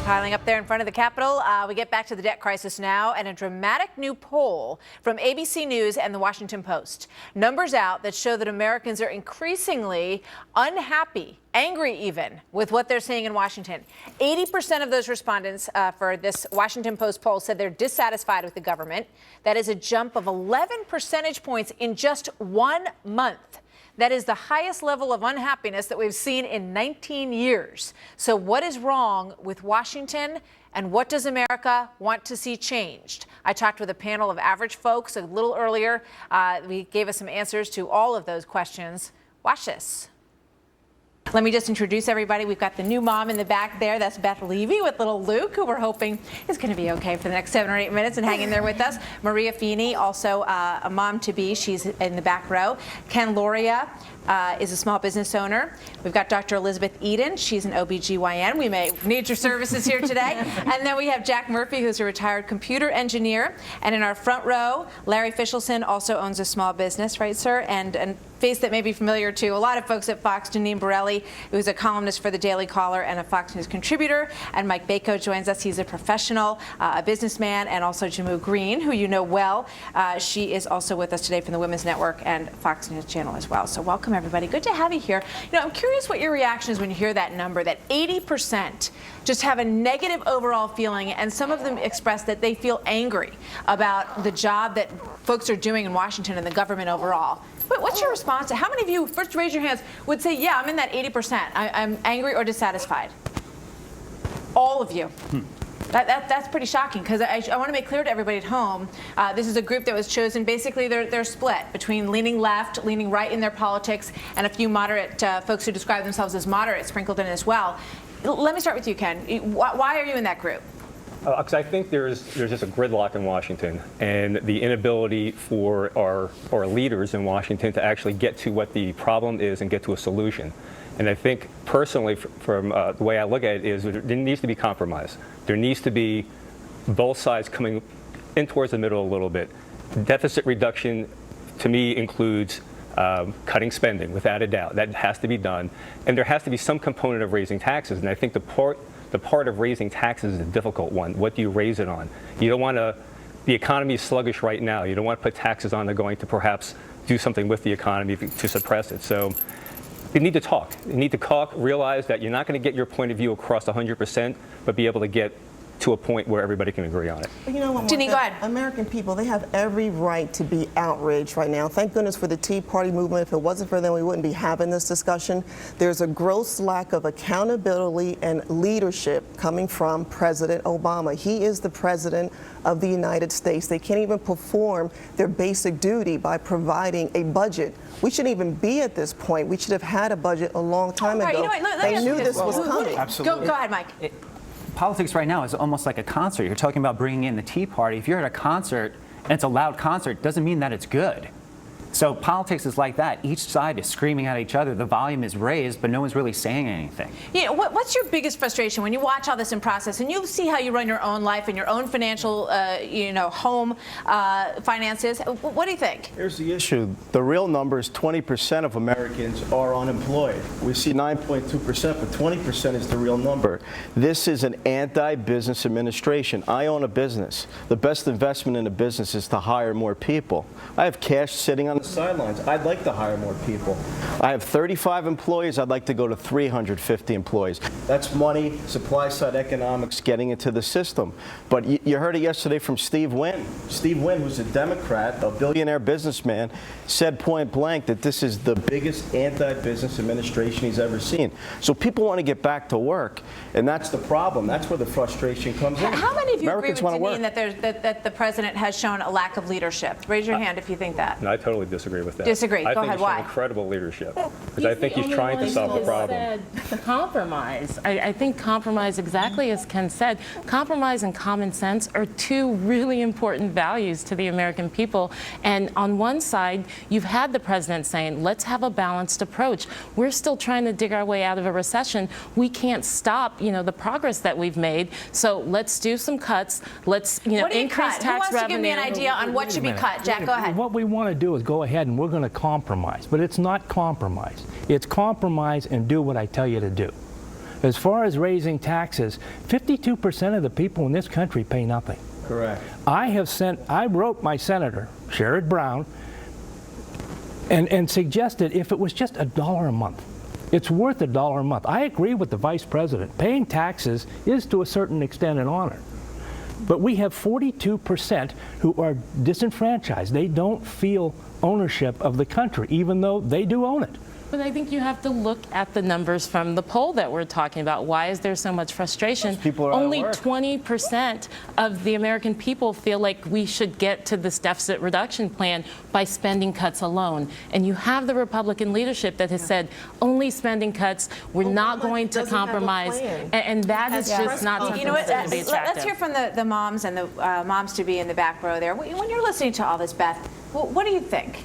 Piling up there in front of the Capitol, we get back to the debt crisis now and a dramatic new poll from ABC News and the Washington Post. Numbers out that show that Americans are increasingly unhappy, angry even, with what they're seeing in Washington. 80% of those respondents for this Washington Post poll said they're dissatisfied with the government. That is a jump of 11 percentage points in just 1 month. That is the highest level of unhappiness that we've seen in 19 years. So what is wrong with Washington, and what does America want to see changed? I talked with a panel of average folks a little earlier. We gave us some answers to all of those questions. Watch this. Let me just introduce everybody. We've got the new mom in the back there. That's Beth Levy with little Luke, who we're hoping is going to be okay for the next 7 or 8 minutes and hang in there with us. Maria Feeney, also a mom-to-be. She's in the back row. Ken Loria is a small business owner. We've got Dr. Elizabeth Eden. She's an OBGYN. We may need your services here today. And then we have Jack Murphy, who's a retired computer engineer. And in our front row, Larry Fischelson also owns a small business, right, sir? And face that may be familiar to a lot of folks at Fox, Deneen Borelli, who's a columnist for the Daily Caller and a Fox News contributor. And Mike Bako joins us. He's a professional, a businessman, and also Jamu Green, who you know well. She is also with us today from the Women's Network and Fox News Channel as well. So welcome, everybody. Good to have you here. You know, I'm curious what your reaction is when you hear that number, that 80% just have a negative overall feeling, and some of them express that they feel angry about the job that folks are doing in Washington and the government overall. But what's your response to how many of you, first raise your hands, would say, yeah, I'm in that 80%. I'm angry or dissatisfied? All of you. That's pretty shocking, because I want to make clear to everybody at home, this is a group that was chosen, basically they're split between leaning left, leaning right in their politics, and a few moderate folks who describe themselves as moderate sprinkled in as well. Let me start with you, Ken. Why are you in that group? Because I think there's just a gridlock in Washington, and the inability for our leaders in Washington to actually get to what the problem is and get to a solution. And I think personally, from the way I look at it, is there needs to be compromise. There needs to be both sides coming in towards the middle a little bit. Deficit reduction, to me, includes cutting spending, without a doubt. That has to be done. And there has to be some component of raising taxes. And I think the part of raising taxes is a difficult one. What do you raise it on? You don't want to, the economy is sluggish right now. You don't want to put taxes on that are going to perhaps do something with the economy to suppress it. So you need to talk. You need to talk, realize that you're not going to get your point of view across 100%, but be able to get to a point where everybody can agree on it. You know what, Deneen, go ahead. American people, they have every right to be outraged right now. Thank goodness for the Tea Party movement. If it wasn't for them, we wouldn't be having this discussion. There's a gross lack of accountability and leadership coming from President Obama. He is the president of the United States. They can't even perform their basic duty by providing a budget. We shouldn't even be at this point. We should have had a budget a long time ago. Right, you know what, they knew this was coming. Absolutely. Go ahead, Mike. Politics right now is almost like a concert. You're talking about bringing in the Tea Party. If you're at a concert and it's a loud concert, doesn't mean that it's good. So politics is like that. Each side is screaming at each other. The volume is raised, but no one's really saying anything. You know, what's your biggest frustration when you watch all this in process and you see how you run your own life and your own financial, home finances? What do you think? Here's the issue. The real number is 20% of Americans are unemployed. We see 9.2%, but 20% is the real number. This is an anti-business administration. I own a business. The best investment in a business is to hire more people. I have cash sitting on the sidelines. I'd like to hire more people. I have 35 employees. I'd like to go to 350 employees. That's money, supply side economics getting into the system. But you heard it yesterday from Steve Wynn. Steve Wynn, who's a Democrat, a billionaire businessman, said point blank that this is the biggest anti-business administration he's ever seen. So people want to get back to work, and that's the problem. That's where the frustration comes in. How many of you Americans agree with want to Deneen that the president has shown a lack of leadership? Raise your hand if you think that. No, I totally disagree with that. Disagree. I Go think ahead. he's shown Why? incredible leadership, because I think he's trying to solve the problem. Compromise. I think compromise, exactly as Ken said, compromise and common sense are two really important values to the American people. And on one side, you've had the president saying, let's have a balanced approach. We're still trying to dig our way out of a recession. We can't stop, the progress that we've made. So let's do some cuts. Let's, increase tax revenue. Who wants to give me an idea on what should be cut? Jack, go ahead. What we want to do is go ahead and we're going to compromise, but it's not compromise. It's compromise and do what I tell you to do. As far as raising taxes, 52% of the people in this country pay nothing. Correct. I wrote my senator, Sherrod Brown, and suggested if it was just $1 a month. It's worth $1 a month. I agree with the Vice President. Paying taxes is to a certain extent an honor. But we have 42% who are disenfranchised. They don't feel ownership of the country, even though they do own it. But I think you have to look at the numbers from the poll that we're talking about. Why is there so much frustration? People are out of Only work. 20% of the American people feel like we should get to this deficit reduction plan by spending cuts alone. And you have the Republican leadership that has said only spending cuts, we're not going to compromise. And that is just not something You know what? that's going to be attractive. Let's hear from the moms and the moms-to-be in the back row there. When you're listening to all this, Beth, what do you think?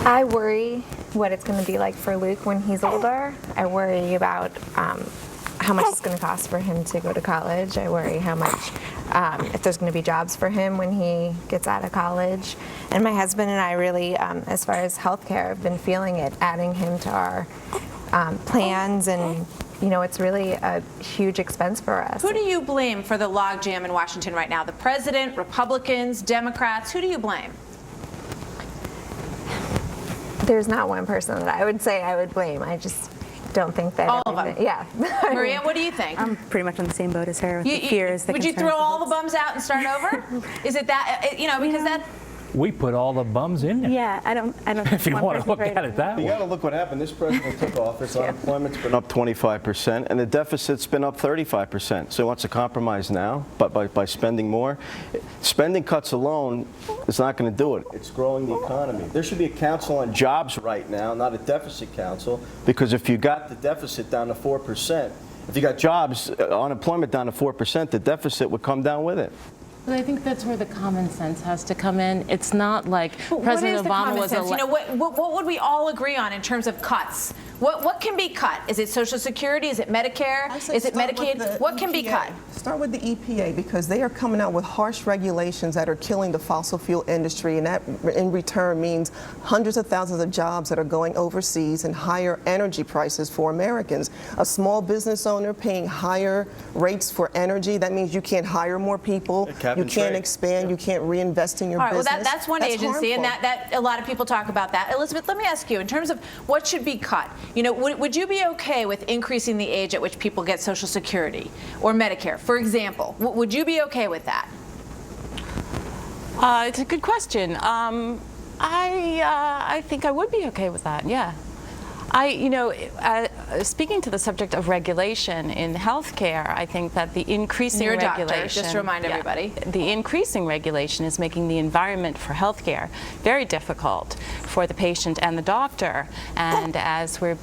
I worry what it's going to be like for Luke when he's older. I worry about how much it's going to cost for him to go to college. I worry how much, if there's going to be jobs for him when he gets out of college. And my husband and I really, as far as healthcare, have been feeling it, adding him to our plans. And, you know, it's really a huge expense for us. Who do you blame for the logjam in Washington right now? The president, Republicans, Democrats? Who do you blame? There's not one person that I would say I would blame. I just don't think that. All of them? Yeah. Maria, what do you think? I'm pretty much on the same boat as her. The fears, the would you concerns, throw all the bums out and start over? Is it that, you know, because that... We put all the bums in there. Yeah, I don't. If you want to look at it that You way. got to look what happened. This president took office. Unemployment's been up 25%, and the deficit's been up 35%. So he wants to compromise now, but by spending more. Spending cuts alone is not going to do it. It's growing the economy. There should be a council on jobs right now, not a deficit council, because if you got the deficit down to 4%, if you got jobs, unemployment down to 4%, the deficit would come down with it. But I think that's where the common sense has to come in. It's not like But President Obama what is was the common sense? You elected. know, what would we all agree on in terms of cuts? What can be cut? Is it Social Security? Is it Medicare? Is it Medicaid? What can be cut? Start with the EPA, because they are coming out with harsh regulations that are killing the fossil fuel industry, and that in return means hundreds of thousands of jobs that are going overseas and higher energy prices for Americans. A small business owner paying higher rates for energy, that means you can't hire more people, you can't expand, you can't reinvest in your All right, business. well, that's one agency, and harmful. that a lot of people talk about that. Elizabeth, let me ask you, in terms of what should be cut, you know, would you be okay with increasing the age at which people get Social Security or Medicare, for example? Would you be okay with that? It's a good question. I think I would be okay with that. Yeah. Speaking to the subject of regulation in healthcare, I think that the increasing You're a doctor, regulation, just to remind everybody. the increasing regulation is making the environment for healthcare very difficult for the patient and the doctor. And as we're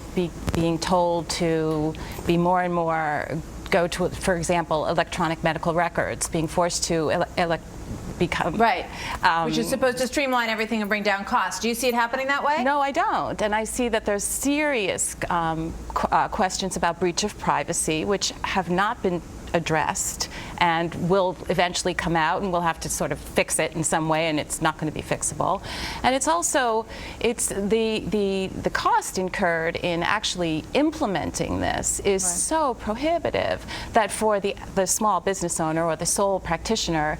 being told to be more and more go to, for example, electronic medical records, being forced to become Right, which is supposed to streamline everything and bring down costs. Do you see it happening that way? No, I don't. And I see that there's serious questions about breach of privacy, which have not been addressed and will eventually come out, and we'll have to sort of fix it in some way, and it's not going to be fixable. And it's also, it's the cost incurred in actually implementing this is so prohibitive that for the small business owner or the sole practitioner,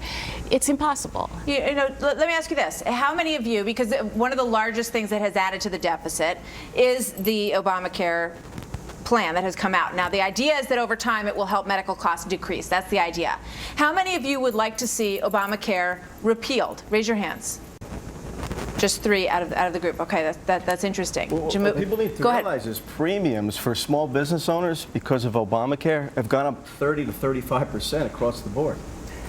it's impossible. You know, let me ask you this. How many of you, because one of the largest things that has added to the deficit is the Obamacare plan that has come out. Now, the idea is that over time it will help medical costs decrease. That's the idea. How many of you would like to see Obamacare repealed? Raise your hands. Just 3 out of the group. Okay, that's interesting. What people need to realize is premiums for small business owners because of Obamacare have gone up 30 to 35% across the board.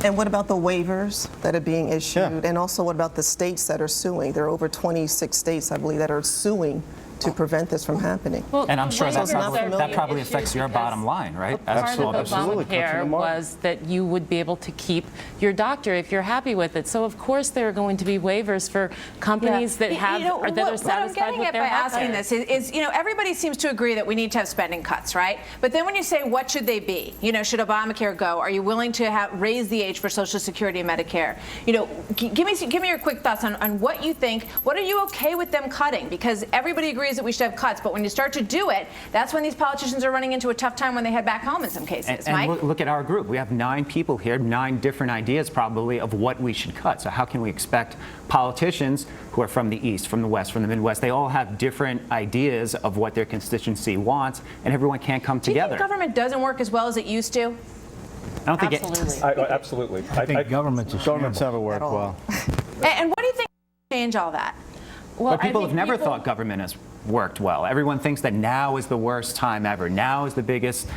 And what about the waivers that are being issued? And also, what about the states that are suing? There are over 26 states, I believe, that are suing to prevent this from happening. Well, And I'm sure that probably issues affects your because bottom line, right? Part Absolutely. of Absolutely. Cuts in Obamacare the margin. was that you would be able to keep your doctor if you're happy with it. So of course there are going to be waivers for companies that have or that are satisfied with their by health asking care. this is, you know, everybody seems to agree that we need to have spending cuts, right? But then when you say what should they be, you know, should Obamacare go? Are you willing to raise the age for Social Security and Medicare? You know, give me your quick thoughts on what you think. What are you okay with them cutting? Because everybody agrees agrees that we should have cuts, but when you start to do it, that's when these politicians are running into a tough time when they head back home in some cases. Mike? And look at our group. We have 9 people here, 9 different ideas probably of what we should cut. So how can we expect politicians who are from the East, from the West, from the Midwest, they all have different ideas of what their constituency wants, and everyone can't come together. Do you think government doesn't work as well as it used to? I don't think Absolutely. I think government's never worked well. And what do you think will change all that? Well, But people have never thought government has worked well. Everyone thinks that now is the worst time ever. Now is the biggest.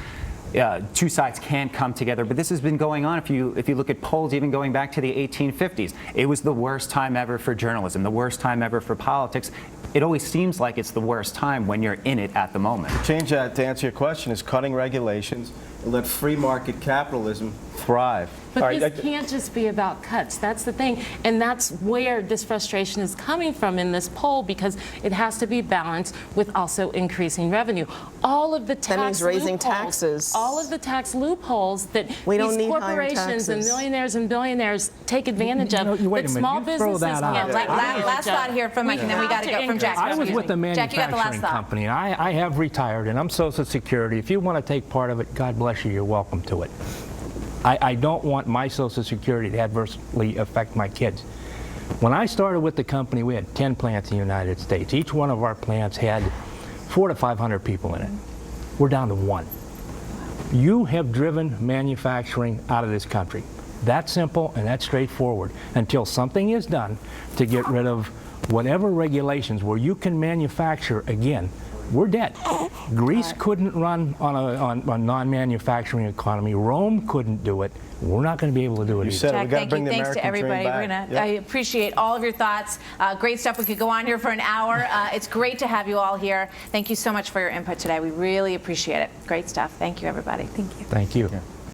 2 sides can't come together, but this has been going on. If you look at polls, even going back to the 1850s, it was the worst time ever for journalism, the worst time ever for politics. It always seems like it's the worst time when you're in it at the moment. Change that, to answer your question, is cutting regulations and let free market capitalism thrive. But this can't just be about cuts. That's the thing. And that's where this frustration is coming from in this poll, because it has to be balanced with also increasing revenue. All of the tax That means raising loopholes, taxes. all of the tax loopholes that these corporations and millionaires and billionaires take advantage of, wait a that minute, small you throw businesses that out. can't take advantage Last of. thought here from Mike, and then we got to go from Jack. I was with the Jack, you got the last manufacturing thought. company, and I have retired, and I'm Social Security. If you want to take part of it, God bless you, you're welcome to it. I don't want my Social Security to adversely affect my kids. When I started with the company, we had 10 plants in the United States. Each one of our plants had 400 to 500 people in it. We're down to 1. You have driven manufacturing out of this country. That's simple and that's straightforward. Until something is done to get rid of whatever regulations where you can manufacture again, we're dead. Greece couldn't run on a non-manufacturing economy. Rome couldn't do it. We're not going to be able to do it either. said it. We Jack, gotta thank bring you. the Thanks to American dream everybody. back. I appreciate all of your thoughts. Great stuff. We could go on here for an hour. It's great to have you all here. Thank you so much for your input today. We really appreciate it. Great stuff. Thank you, everybody. Thank you. Thank you.